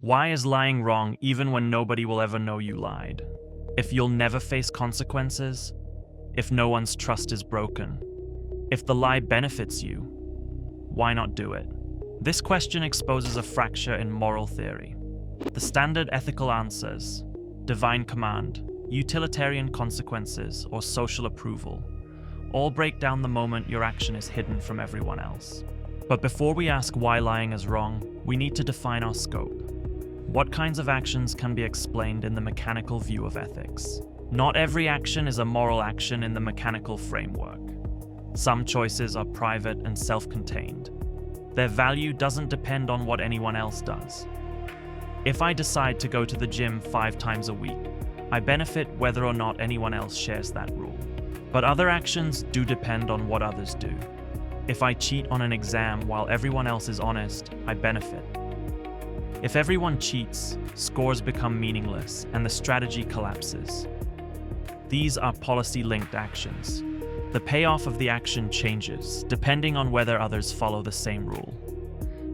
Why is lying wrong even when nobody will ever know you lied? If you'll never face consequences? If no one's trust is broken? If the lie benefits you? Why not do it? This question exposes a fracture in moral theory. The standard ethical answers, divine command, utilitarian consequences, or social approval, all break down the moment your action is hidden from everyone else. But before we ask why lying is wrong, we need to define our scope. What kinds of actions can be explained in the mechanical view of ethics? Not every action is a moral action in the mechanical framework. Some choices are private and self-contained. Their value doesn't depend on what anyone else does. If I decide to go to the gym 5 times a week, I benefit whether or not anyone else shares that rule. But other actions do depend on what others do. If I cheat on an exam while everyone else is honest, I benefit. If everyone cheats, scores become meaningless and the strategy collapses. These are policy-linked actions. The payoff of the action changes, depending on whether others follow the same rule.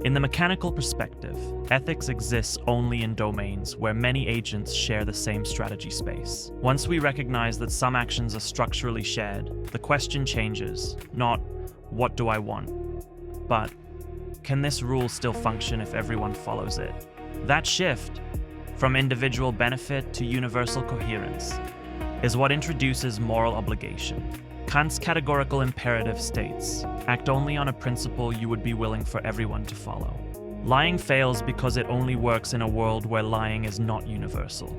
In the mechanical perspective, ethics exists only in domains where many agents share the same strategy space. Once we recognize that some actions are structurally shared, the question changes, not "what do I want?" but "can this rule still function if everyone follows it?" That shift, from individual benefit to universal coherence, is what introduces moral obligation. Kant's categorical imperative states, act only on a principle you would be willing for everyone to follow. Lying fails because it only works in a world where lying is not universal.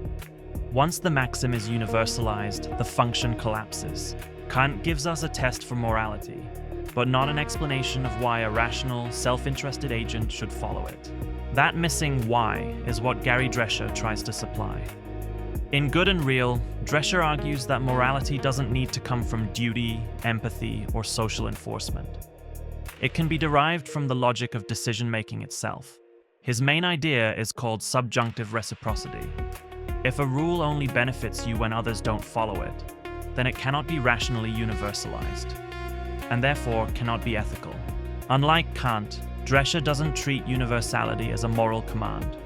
Once the maxim is universalized, the function collapses. Kant gives us a test for morality, but not an explanation of why a rational, self-interested agent should follow it. That missing why is what Gary Drescher tries to supply. In Good and Real, Drescher argues that morality doesn't need to come from duty, empathy, or social enforcement. It can be derived from the logic of decision-making itself. His main idea is called subjunctive reciprocity. If a rule only benefits you when others don't follow it, then it cannot be rationally universalized, and therefore cannot be ethical. Unlike Kant, Drescher doesn't treat universality as a moral command.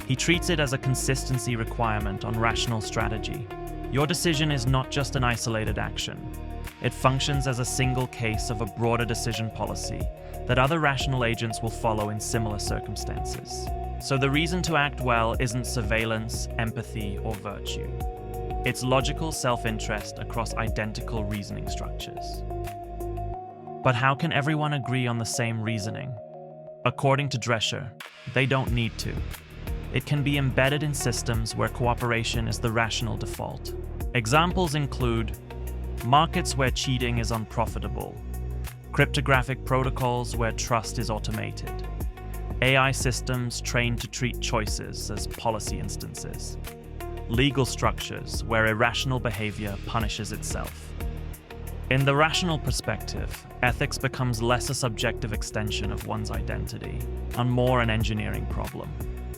He treats it as a consistency requirement on rational strategy. Your decision is not just an isolated action. It functions as a single case of a broader decision policy that other rational agents will follow in similar circumstances. So the reason to act well isn't surveillance, empathy, or virtue. It's logical self-interest across identical reasoning structures. But how can everyone agree on the same reasoning? According to Drescher, they don't need to. It can be embedded in systems where cooperation is the rational default. Examples include markets where cheating is unprofitable, cryptographic protocols where trust is automated, AI systems trained to treat choices as policy instances, legal structures where irrational behavior punishes itself. In the rational perspective, ethics becomes less a subjective extension of one's identity and more an engineering problem.